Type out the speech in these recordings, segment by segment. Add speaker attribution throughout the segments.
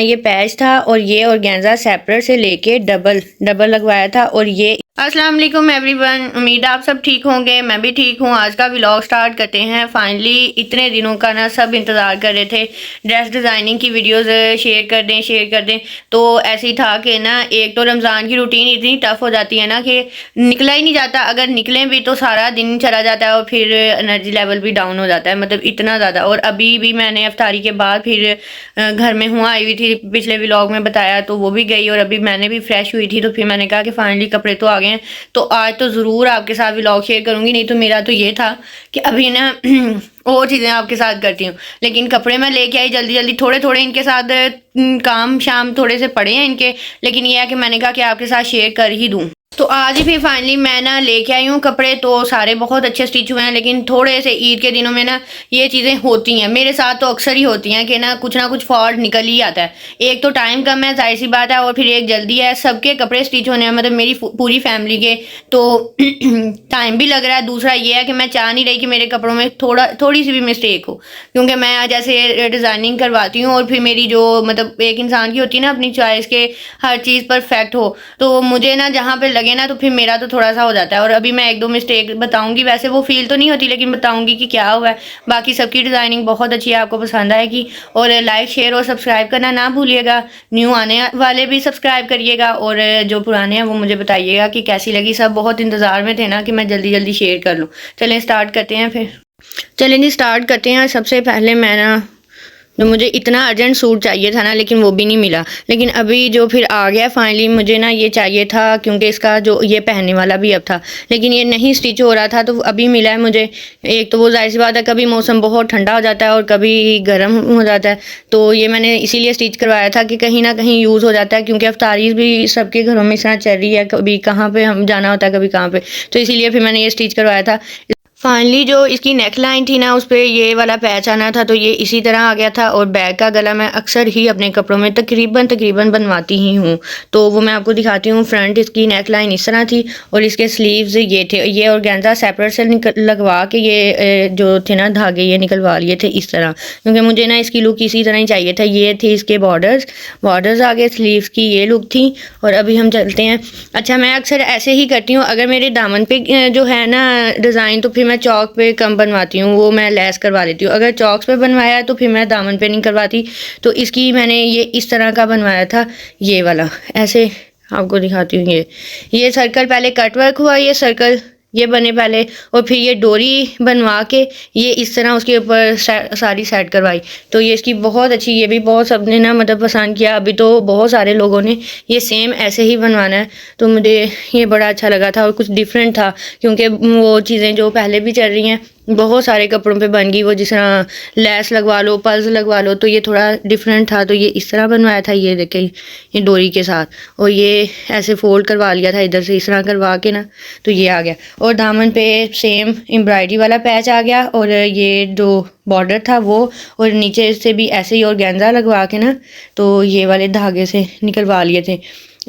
Speaker 1: ये पैच था और ये ऑर्गेन्जा सेपरेट से लेके डबल डबल लगवाया था। और ये अस्सलाम वालेकुम एवरीवन, उम्मीद है आप सब ठीक होंगे। मैं भी ठीक हूँ। आज का व्लॉग स्टार्ट करते हैं। फाइनली इतने दिनों का ना सब इंतज़ार कर रहे थे ड्रेस डिज़ाइनिंग की वीडियोस शेयर कर दें। तो ऐसे ही था कि ना एक तो रमज़ान की रूटीन इतनी टफ़ हो जाती है ना कि निकला ही नहीं जाता। अगर निकलें भी तो सारा दिन चला जाता है और फिर एनर्जी लेवल भी डाउन हो जाता है, मतलब इतना ज़्यादा। और अभी भी मैंने इफ्तारी के बाद फिर घर में हुआ आई हुई थी, पिछले व्लॉग में बताया, तो वो भी गई और अभी मैंने भी फ्रेश हुई थी। तो फिर मैंने कहा कि फाइनली कपड़े तो आ गए हैं, तो आज तो ज़रूर आपके साथ व्लॉग शेयर करूँगी। नहीं तो मेरा तो ये था कि अभी ना और चीज़ें आपके साथ करती हूँ, लेकिन कपड़े मैं लेके आई जल्दी जल्दी। थोड़े थोड़े इनके साथ काम शाम थोड़े से पड़े हैं इनके, लेकिन यह है कि मैंने कहा कि आपके साथ शेयर कर ही दूँ। तो आज ही फिर फाइनली मैं ना लेके आई हूँ कपड़े। तो सारे बहुत अच्छे स्टिच हुए हैं, लेकिन थोड़े से ईद के दिनों में ना ये चीज़ें होती हैं। मेरे साथ तो अक्सर ही होती हैं कि ना कुछ फॉल्ट निकल ही आता है। एक तो टाइम कम है, जाहिर सी बात है, और फिर एक जल्दी है। सबके कपड़े स्टिच होने हैं, मतलब मेरी पूरी फैमिली के, तो टाइम भी लग रहा है। दूसरा ये है कि मैं चाह नहीं रही कि मेरे कपड़ों में थोड़ी सी भी मिस्टेक हो, क्योंकि मैं जैसे डिज़ाइनिंग करवाती हूँ और फिर मेरी जो मतलब एक इंसान की होती है ना अपनी चॉइस के हर चीज़ परफेक्ट हो, तो मुझे ना जहाँ पे लगे ना तो फिर मेरा तो थोड़ा सा हो जाता है। और अभी मैं एक दो मिस्टेक बताऊंगी, वैसे वो फील तो नहीं होती, लेकिन बताऊंगी कि क्या हुआ है। बाकी सबकी डिज़ाइनिंग बहुत अच्छी है, आपको पसंद आएगी। और लाइक शेयर और सब्सक्राइब करना ना भूलिएगा। न्यू आने वाले भी सब्सक्राइब करिएगा, और जो पुराने हैं वो मुझे बताइएगा कि कैसी लगी। सब बहुत इंतज़ार में थे ना कि मैं जल्दी जल्दी शेयर कर लूँ। चलें स्टार्ट करते हैं फिर। चलें जी स्टार्ट करते हैं। सबसे पहले मैं ना तो मुझे इतना अर्जेंट सूट चाहिए था ना, लेकिन वो भी नहीं मिला। लेकिन अभी जो फिर आ गया फाइनली, मुझे ना ये चाहिए था क्योंकि इसका जो ये पहनने वाला भी अब था, लेकिन ये नहीं स्टिच हो रहा था, तो अभी मिला है मुझे। एक तो वो जाहिर सी बात है, कभी मौसम बहुत ठंडा हो जाता है और कभी गर्म हो जाता है, तो ये मैंने इसीलिए स्टिच करवाया था कि कहीं ना कहीं यूज़ हो जाता है, क्योंकि अफ्तारी भी सबके घरों में इस तरह चल रही है, कभी कहाँ पे हम जाना होता है कभी कहाँ पे, तो इसीलिए फिर मैंने ये स्टिच करवाया था। फाइनली जो इसकी नेक लाइन थी ना, उस पर ये वाला पैच आना था, तो ये इसी तरह आ गया था। और बैक का गला मैं अक्सर ही अपने कपड़ों में तकरीबन बनवाती ही हूँ, तो वो मैं आपको दिखाती हूँ। फ्रंट इसकी नेक लाइन इस तरह थी और इसके स्लीव्स ये थे। ये ऑर्गेन्जा सेपरेट से लगवा के ये जो थे ना धागे ये निकलवा लिए थे इस तरह, क्योंकि मुझे ना इसकी लुक इसी तरह ही चाहिए था। ये थे इसके बॉर्डर्स आगे, स्लीव्स की ये लुक थी। और अभी हम चलते हैं। अच्छा, मैं अक्सर ऐसे ही करती हूँ, अगर मेरे दामन पे जो है ना डिज़ाइन, तो फिर मैं चौक पे कम बनवाती हूँ, वो मैं लेस करवा लेती हूँ। अगर चौक पे बनवाया है तो फिर मैं दामन पे नहीं करवाती। तो इसकी मैंने ये इस तरह का बनवाया था, ये वाला। ऐसे आपको दिखाती हूँ। ये सर्कल पहले कट वर्क हुआ, ये सर्कल ये बने पहले, और फिर ये डोरी बनवा के ये इस तरह उसके ऊपर सारी सेट करवाई। तो ये इसकी बहुत अच्छी, ये भी बहुत सबने ना मतलब पसंद किया। अभी तो बहुत सारे लोगों ने ये सेम ऐसे ही बनवाना है, तो मुझे ये बड़ा अच्छा लगा था और कुछ डिफरेंट था, क्योंकि वो चीज़ें जो पहले भी चल रही हैं बहुत सारे कपड़ों पे बन गई, वो जिस तरह लेस लगवा लो, पल्स लगवा लो, तो ये थोड़ा डिफरेंट था। तो ये इस तरह बनवाया था, ये देखें, ये डोरी के साथ, और ये ऐसे फोल्ड करवा लिया था इधर से इस तरह करवा के ना, तो ये आ गया। और दामन पे सेम एम्ब्रॉयडरी वाला पैच आ गया, और ये जो बॉर्डर था वो, और नीचे से भी ऐसे ही ऑर्गेन्जा लगवा के ना, तो ये वाले धागे से निकलवा लिए थे।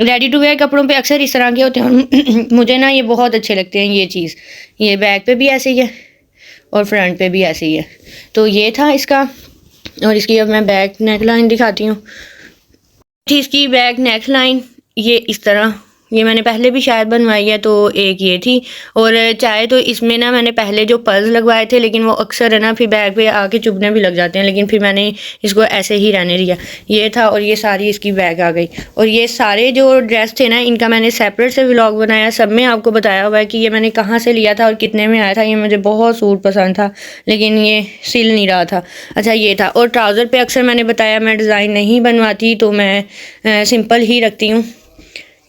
Speaker 1: रेडी टू वेयर कपड़ों पे अक्सर इस तरह के होते हैं, मुझे ना ये बहुत अच्छे लगते हैं ये चीज़। ये बैक पे भी ऐसे ही है और फ्रंट पे भी ऐसे ही है। तो ये था इसका। और इसकी अब मैं बैक नेक लाइन दिखाती हूँ। इसकी बैक नेक लाइन ये इस तरह, ये मैंने पहले भी शायद बनवाई है, तो एक ये थी। और चाहे तो इसमें ना मैंने पहले जो पर्ल्स लगवाए थे, लेकिन वो अक्सर है ना फिर बैक पे आके चुभने भी लग जाते हैं, लेकिन फिर मैंने इसको ऐसे ही रहने दिया। ये था, और ये सारी इसकी बैग आ गई। और ये सारे जो ड्रेस थे ना, इनका मैंने सेपरेट से व्लॉग बनाया, सब में आपको बताया हुआ है कि ये मैंने कहाँ से लिया था और कितने में आया था। ये मुझे बहुत सूट पसंद था, लेकिन ये सिल नहीं रहा था। अच्छा, ये था। और ट्राउज़र पे अक्सर मैंने बताया मैं डिज़ाइन नहीं बनवाती, तो मैं सिंपल ही रखती हूँ।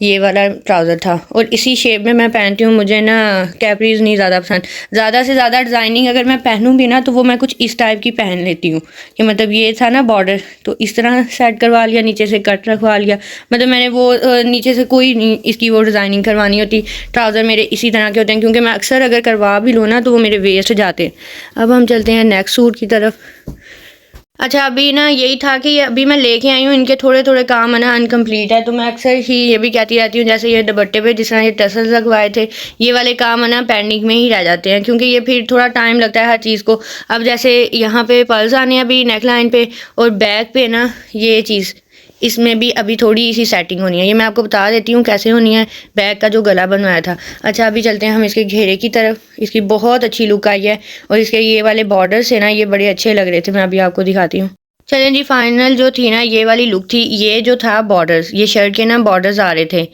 Speaker 1: ये वाला ट्राउज़र था और इसी शेप में मैं पहनती हूँ। मुझे ना कैपरीज नहीं ज़्यादा पसंद। ज़्यादा से ज़्यादा डिज़ाइनिंग अगर मैं पहनूँ भी ना, तो वो मैं कुछ इस टाइप की पहन लेती हूँ कि मतलब ये था ना बॉर्डर, तो इस तरह सेट करवा लिया, नीचे से कट रखवा लिया। मतलब मैंने वो नीचे से कोई नहीं इसकी वो डिज़ाइनिंग करवानी होती। ट्राउज़र मेरे इसी तरह के होते हैं, क्योंकि मैं अक्सर अगर करवा भी लूँ ना तो वो मेरे वेस्ट जाते हैं। अब हम चलते हैं नेक्स्ट सूट की तरफ। अच्छा, अभी ना यही था कि अभी मैं लेके आई हूँ, इनके थोड़े थोड़े काम है ना अनकम्प्लीट है, तो मैं अक्सर ही ये भी कहती रहती हूँ, जैसे ये दुपट्टे पे जिस तरह ये टसल्स लगवाए थे, ये वाले काम है ना पेंडिंग में ही रह जाते हैं, क्योंकि ये फिर थोड़ा टाइम लगता है हर चीज़ को। अब जैसे यहाँ पे पर्ल्स आने हैं अभी नेक लाइन पे, और बैक पे ना ये चीज़ इसमें भी अभी थोड़ी सी सेटिंग होनी है, ये मैं आपको बता देती हूँ कैसे होनी है। बैग का जो गला बनवाया था। अच्छा अभी चलते हैं हम इसके घेरे की तरफ। इसकी बहुत अच्छी लुक आई है और इसके ये वाले बॉर्डर्स है ना, ये बड़े अच्छे लग रहे थे। मैं अभी आपको दिखाती हूँ। चलिए जी, फाइनल जो थी ना ये वाली लुक थी। ये जो था बॉर्डर्स, ये शर्ट के ना बॉर्डर्स आ रहे थे,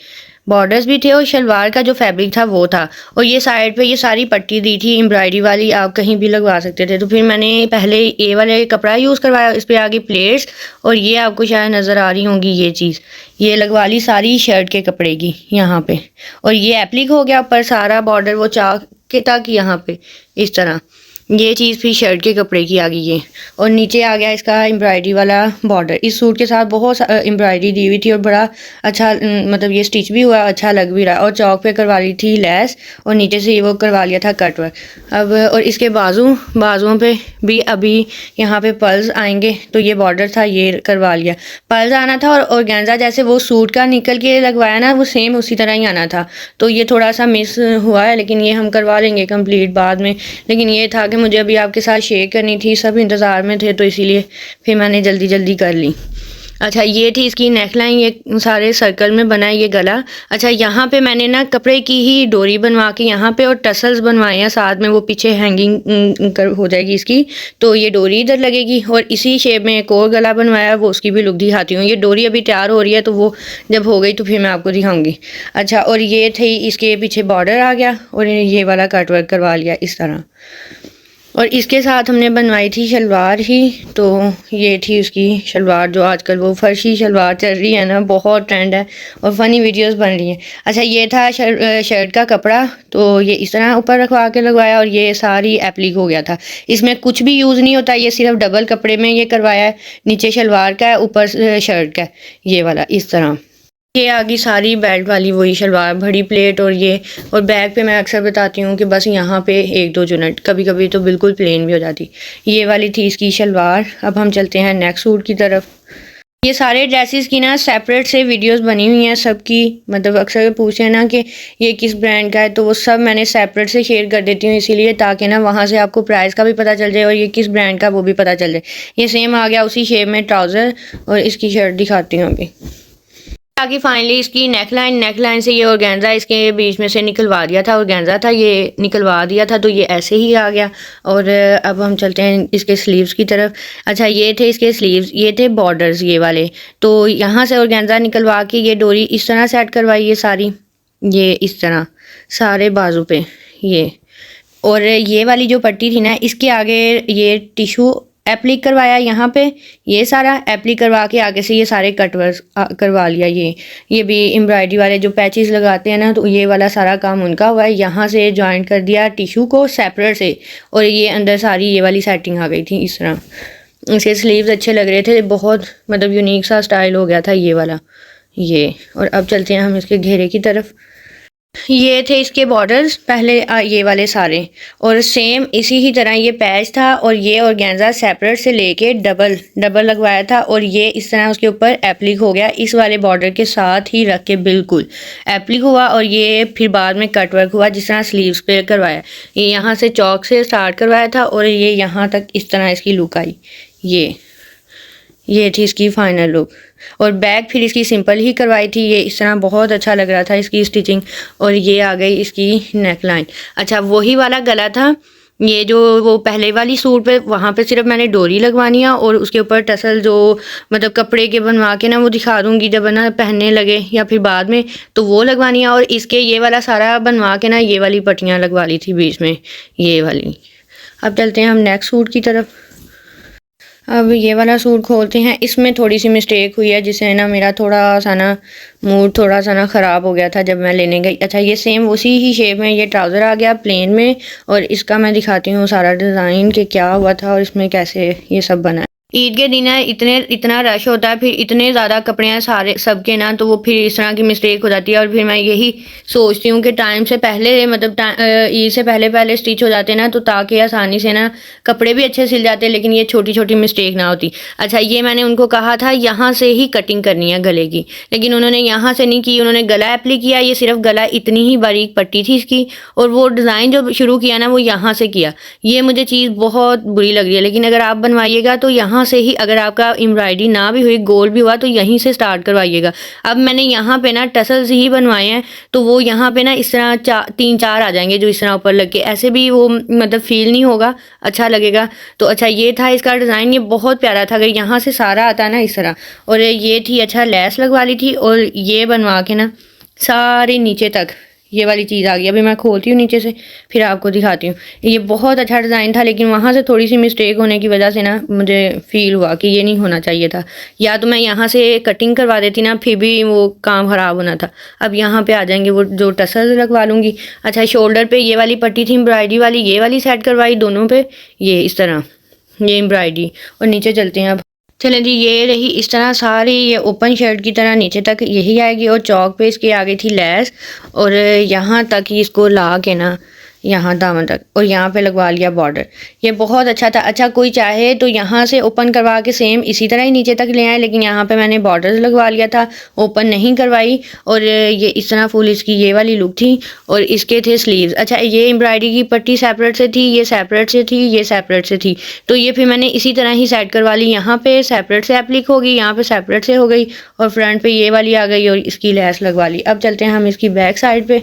Speaker 1: बॉर्डर्स भी थे और शलवार का जो फैब्रिक था वो था। और ये साइड पे ये सारी पट्टी दी थी एम्ब्रॉयडरी वाली, आप कहीं भी लगवा सकते थे। तो फिर मैंने पहले ये वाले कपड़ा यूज़ करवाया, इस पर आगे प्लेट्स, और ये आपको शायद नज़र आ रही होंगी ये चीज़, ये लगवा ली सारी शर्ट के कपड़े की यहाँ पे। और ये एप्लिक हो गया ऊपर सारा बॉर्डर वो चाक के तक यहाँ पे इस तरह। ये चीज़ फिर शर्ट के कपड़े की आ गई है। और नीचे आ गया इसका एम्ब्रॉयडरी वाला बॉर्डर। इस सूट के साथ बहुत एम्ब्रॉयडरी दी हुई थी और बड़ा अच्छा, मतलब ये स्टिच भी हुआ, अच्छा लग भी रहा। और चौक पे करवा ली थी लेस और नीचे से ये वो करवा लिया था कट वर्क। अब और इसके बाजुओं पे भी अभी यहाँ पे पल्स आएंगे, तो ये बॉर्डर था ये करवा लिया। पल्स आना था और ऑर्गेन्जा जैसे वो सूट का निकल के लगवाया ना, वो सेम उसी तरह ही आना था। तो ये थोड़ा सा मिस हुआ है, लेकिन ये हम करवा लेंगे कंप्लीट बाद में। लेकिन ये था कि मुझे अभी आपके साथ शेयर करनी थी, सब इंतज़ार में थे, तो इसीलिए फिर मैंने जल्दी जल्दी कर ली। अच्छा ये थी इसकी नेक लाइन, ये सारे सर्कल में बना है ये गला। अच्छा यहाँ पे मैंने ना कपड़े की ही डोरी बनवा के यहाँ पे और टसल्स बनवाए हैं साथ में, वो पीछे हैंगिंग हो जाएगी इसकी, तो ये डोरी इधर लगेगी। और इसी शेप में एक और गला बनवाया, वो उसकी भी लुक दिखाती हूँ। ये डोरी अभी तैयार हो रही है, तो वो जब हो गई तो फिर मैं आपको दिखाऊंगी। अच्छा और ये थी इसके पीछे बॉर्डर आ गया और ये वाला कट वर्क करवा लिया इस तरह। और इसके साथ हमने बनवाई थी शलवार ही, तो ये थी उसकी शलवार, जो आजकल वो फर्शी शलवार चल रही है ना, बहुत ट्रेंड है और फ़नी वीडियोस बन रही हैं। अच्छा ये था शर्ट का कपड़ा, तो ये इस तरह ऊपर रखवा के लगवाया और ये सारी एप्लिक हो गया था। इसमें कुछ भी यूज़ नहीं होता, ये सिर्फ डबल कपड़े में ये करवाया है। नीचे शलवार का है, ऊपर शर्ट का है, ये वाला इस तरह। ये आ गई सारी बेल्ट वाली वही शलवार, बड़ी प्लेट और ये। और बैग पे मैं अक्सर बताती हूँ कि बस यहाँ पे एक दो यूनिट, कभी कभी तो बिल्कुल प्लेन भी हो जाती। ये वाली थी इसकी शलवार। अब हम चलते हैं नेक्स्ट सूट की तरफ। ये सारे ड्रेसेस की ना सेपरेट से वीडियोस बनी हुई हैं सबकी, मतलब अक्सर पूछे हैं ना कि ये किस ब्रांड का है, तो वो सब मैंने सेपरेट से शेयर कर देती हूँ, इसीलिए ताकि ना वहाँ से आपको प्राइस का भी पता चल जाए और ये किस ब्रांड का वो भी पता चल जाए। ये सेम आ गया उसी शेप में ट्राउज़र, और इसकी शर्ट दिखाती हूँ अभी। ताकि फाइनली इसकी नेकलाइन से ये ऑर्गेन्जा इसके बीच में से निकलवा दिया था, ऑर्गेन्जा था ये निकलवा दिया था, तो ये ऐसे ही आ गया। और अब हम चलते हैं इसके स्लीव्स की तरफ। अच्छा ये थे इसके स्लीव्स, ये थे बॉर्डर्स ये वाले। तो यहाँ से ऑर्गेन्जा निकलवा के ये डोरी इस तरह सेट करवाई है सारी, ये इस तरह सारे बाजू पे ये। और ये वाली जो पट्टी थी ना, इसके आगे ये टिशू एप्लिक करवाया, यहाँ पे ये सारा एप्लिक करवा के आगे से ये सारे कटवर्स करवा लिया। ये भी एम्ब्रॉयडरी वाले जो पैचेस लगाते हैं ना, तो ये वाला सारा काम उनका हुआ है। यहाँ से जॉइंट कर दिया टिशू को सेपरेट से, और ये अंदर सारी ये वाली सेटिंग आ गई थी इस तरह। इसके स्लीव्स अच्छे लग रहे थे, बहुत मतलब यूनिक सा स्टाइल हो गया था ये वाला ये। और अब चलते हैं हम इसके घेरे की तरफ। ये थे इसके बॉर्डर्स पहले ये वाले सारे, और सेम इसी ही तरह ये पैच था। और ये ऑर्गेन्जा सेपरेट से लेके डबल लगवाया था, और ये इस तरह उसके ऊपर एप्लिक हो गया इस वाले बॉर्डर के साथ ही रख के, बिल्कुल एप्लिक हुआ। और ये फिर बाद में कट वर्क हुआ जिस तरह स्लीव्स पे करवाया। ये यहाँ से चौक से स्टार्ट करवाया था और ये यहाँ तक इस तरह इसकी लुक आई। ये थी इसकी फाइनल लुक। और बैग फिर इसकी सिंपल ही करवाई थी, ये इस तरह बहुत अच्छा लग रहा था इसकी स्टिचिंग। और ये आ गई इसकी नेक लाइन। अच्छा वही वाला गला था, ये जो वो पहले वाली सूट पे, वहाँ पे सिर्फ मैंने डोरी लगवानी है और उसके ऊपर टसल जो मतलब कपड़े के बनवा के ना, वो दिखा दूँगी जब ना पहनने लगे या फिर बाद में, तो वो लगवानी है। और इसके ये वाला सारा बनवा के ना, ये वाली पट्टियाँ लगवा ली थी बीच में ये वाली। अब चलते हैं हम नेक्स्ट सूट की तरफ। अब ये वाला सूट खोलते हैं। इसमें थोड़ी सी मिस्टेक हुई है, जिससे ना मेरा थोड़ा सा ना मूड थोड़ा सा ना ख़राब हो गया था जब मैं लेने गई। अच्छा ये सेम उसी ही शेप में ये ट्राउज़र आ गया प्लेन में, और इसका मैं दिखाती हूँ सारा डिज़ाइन कि क्या हुआ था और इसमें कैसे ये सब बना है। ईद के दिन है, इतना रश होता है, फिर इतने ज़्यादा कपड़े हैं सारे सबके ना, तो वो फिर इस तरह की मिस्टेक हो जाती है। और फिर मैं यही सोचती हूँ कि टाइम से पहले, मतलब ईद से पहले स्टिच हो जाते ना, तो ताकि आसानी से ना कपड़े भी अच्छे सिल जाते, लेकिन ये छोटी छोटी मिस्टेक ना होती। अच्छा ये मैंने उनको कहा था यहाँ से ही कटिंग करनी है गले की, लेकिन उन्होंने यहाँ से नहीं की, उन्होंने गला एप्ली किया। ये सिर्फ गला, इतनी ही बारीक पट्टी थी इसकी, और वो डिज़ाइन जो शुरू किया ना, वो यहाँ से किया। ये मुझे चीज़ बहुत बुरी लग रही है, लेकिन अगर आप बनवाइएगा तो यहाँ यहाँ से ही, अगर आपका एम्ब्रॉयडरी ना भी हुई, गोल भी हुआ, तो यहीं से स्टार्ट करवाइएगा। अब मैंने यहाँ पे ना टसल्स ही बनवाए हैं, तो वो यहाँ पे ना इस तरह 3-4 आ जाएंगे जो इस तरह ऊपर लग के, ऐसे भी वो मतलब फील नहीं होगा, अच्छा लगेगा। तो अच्छा ये था इसका डिज़ाइन, ये बहुत प्यारा था। अगर यहाँ से सारा आता है ना इस तरह, और ये थी अच्छा लेस लगवा ली थी, और ये बनवा के ना सारे नीचे तक ये वाली चीज़ आ गई। अभी मैं खोलती हूँ नीचे से, फिर आपको दिखाती हूँ। ये बहुत अच्छा डिज़ाइन था, लेकिन वहाँ से थोड़ी सी मिस्टेक होने की वजह से ना मुझे फ़ील हुआ कि ये नहीं होना चाहिए था, या तो मैं यहाँ से कटिंग करवा देती ना, फिर भी वो काम ख़राब होना था। अब यहाँ पे आ जाएंगे वो जो टसल लगवा लूँगी। अच्छा शोल्डर पे ये वाली पट्टी थी एम्ब्रॉयडरी वाली, ये वाली सेट करवाई दोनों पे, ये इस तरह ये एम्ब्रॉयडरी। और नीचे चलते हैं अब। चलें जी, ये रही इस तरह सारी ये ओपन शर्ट की तरह नीचे तक यही आएगी, और चौक पे इसकी आ गई थी लेस, और यहाँ तक ही इसको ला के ना यहाँ दामन तक, और यहाँ पे लगवा लिया बॉर्डर। ये बहुत अच्छा था। अच्छा कोई चाहे तो यहाँ से ओपन करवा के सेम इसी तरह ही नीचे तक ले आए, लेकिन यहाँ पे मैंने बॉर्डर लगवा लिया था, ओपन नहीं करवाई। और ये इस तरह फुल इसकी ये वाली लुक थी, और इसके थे स्लीव्स। अच्छा ये एम्ब्रॉयडरी की पट्टी सेपरेट से थी, ये सेपरेट से थी, ये सेपरेट से थी, तो ये फिर मैंने इसी तरह ही सेट करवा ली। यहाँ पे सेपरेट से एप्लिक होगी, यहाँ पे सेपरेट से हो गई, और फ्रंट पे ये वाली आ गई, और इसकी लेस लगवा ली। अब चलते हैं हम इसकी बैक साइड पे।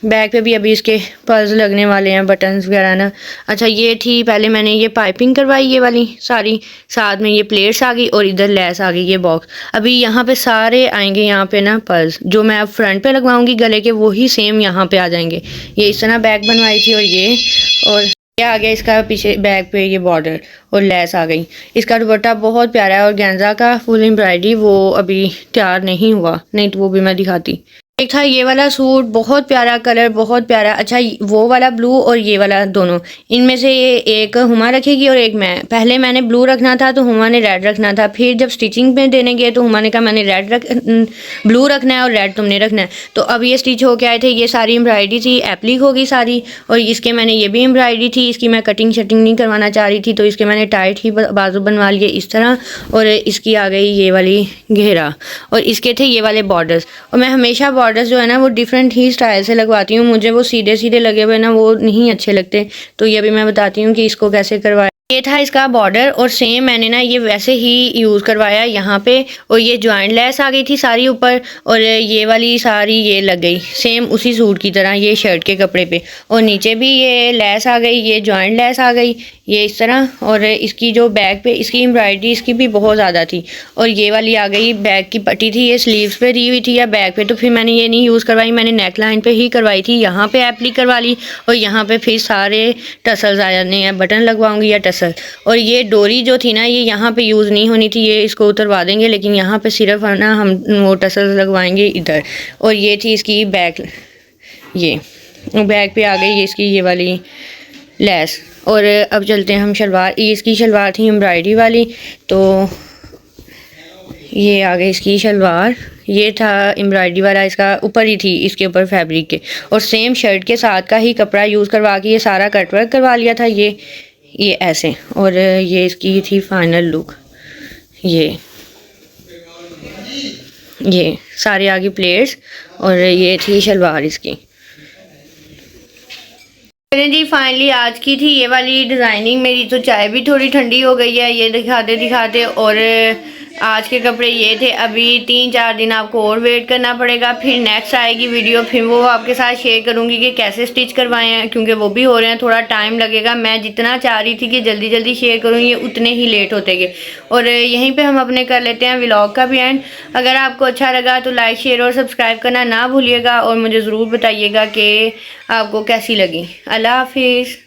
Speaker 1: बैक पे भी अभी इसके पर्स लगने वाले हैं, बटन्स वगैरह ना। अच्छा ये थी, पहले मैंने ये पाइपिंग करवाई ये वाली सारी, साथ में ये प्लेट्स आ गई, और इधर लेस आ गई, ये बॉक्स। अभी यहाँ पे सारे आएंगे, यहाँ पे ना पर्स जो मैं अब फ्रंट पे लगवाऊंगी गले के, वही सेम यहाँ पे आ जाएंगे। ये इस तरह बैक बनवाई थी, और ये आ गया इसका पीछे बैक पे ये बॉर्डर, और लेस आ गई। इसका दुपट्टा बहुत प्यारा है, और गेंजा का फुल एम्ब्रॉयडरी वो अभी तैयार नहीं हुआ, नहीं तो वो भी मैं दिखाती। एक था ये वाला सूट, बहुत प्यारा कलर, बहुत प्यारा। अच्छा वो वाला ब्लू और ये वाला दोनों, इनमें से ये एक हुमा रखेगी और एक मैं। पहले मैंने ब्लू रखना था, तो हुमा ने रेड रखना था। फिर जब स्टिचिंग में देने गए तो हुमा ने कहा मैंने ब्लू रखना है और रेड तुमने रखना है। तो अब ये स्टिच होके आए थे, ये सारी एम्ब्रॉयडरी थी, एप्लिक होगी सारी, और इसके मैंने ये भी एम्ब्रॉयडरी थी, इसकी मैं कटिंग शटिंग नहीं करवाना चाह रही थी, तो इसके मैंने टाइट ही बाजू बनवा लिए इस तरह। और इसकी आ गई ये वाली घेरा, और इसके थे ये वाले बॉर्डर्स। और मैं हमेशा बॉर्डर्स जो है ना वो डिफरेंट ही स्टाइल से लगवाती हूँ, मुझे वो सीधे सीधे लगे हुए ना वो नहीं अच्छे लगते। तो ये भी मैं बताती हूँ कि इसको कैसे करवाया। ये था इसका बॉर्डर, और सेम मैंने ना ये वैसे ही यूज़ करवाया यहाँ पे। और ये जॉइंट लेस आ गई थी सारी ऊपर, और ये वाली सारी ये लग गई सेम उसी सूट की तरह, ये शर्ट के कपड़े पे। और नीचे भी ये लेस आ गई, ये जॉइंट लेस आ गई, ये इस तरह। और इसकी जो बैक पे इसकी एम्ब्रॉयडरी इसकी भी बहुत ज़्यादा थी। और ये वाली आ गई बैक की पट्टी थी, ये स्लीव्स पे दी हुई थी या बैक पे, तो फिर मैंने ये नहीं यूज़ करवाई, मैंने नेक लाइन पे ही करवाई थी। यहाँ पे एप्लिक करवा ली, और यहाँ पे फिर सारे टसल्स आ जाने हैं, बटन लगवाऊंगी या टसल। और ये डोरी जो थी ना ये यहाँ पे यूज़ नहीं होनी थी, ये इसको उतरवा देंगे, लेकिन यहाँ पे सिर्फ है ना हम वो टसल्स लगवाएंगे इधर। और ये थी इसकी बैक, ये बैक पे आ गई ये इसकी ये वाली लेस। और अब चलते हैं हम शलवार। ये इसकी शलवार थी एम्ब्रॉयडरी वाली, तो ये आ गई इसकी शलवार। ये था एम्ब्रॉयडरी वाला, इसका ऊपर ही थी, इसके ऊपर फैब्रिक के, और सेम शर्ट के साथ का ही कपड़ा यूज़ करवा के ये सारा कटवर्क करवा लिया था, ये ऐसे। और ये इसकी थी फाइनल लुक, ये सारे आगे प्लेट्स, और ये थी शलवार इसकी। चलें जी, फाइनली आज की थी ये वाली डिज़ाइनिंग। मेरी तो चाय भी थोड़ी ठंडी हो गई है, ये दिखाते। और आज के कपड़े ये थे। अभी 3-4 दिन आपको और वेट करना पड़ेगा, फिर नेक्स्ट आएगी वीडियो, फिर वो आपके साथ शेयर करूंगी कि कैसे स्टिच करवाए हैं, क्योंकि वो भी हो रहे हैं, थोड़ा टाइम लगेगा। मैं जितना चाह रही थी कि जल्दी जल्दी शेयर करूँ, ये उतने ही लेट होते गए। और यहीं पे हम अपने कर लेते हैं व्लॉग का भी एंड। अगर आपको अच्छा लगा तो लाइक शेयर और सब्सक्राइब करना ना भूलिएगा, और मुझे ज़रूर बताइएगा कि आपको कैसी लगी। अल्लाह हाफिज़।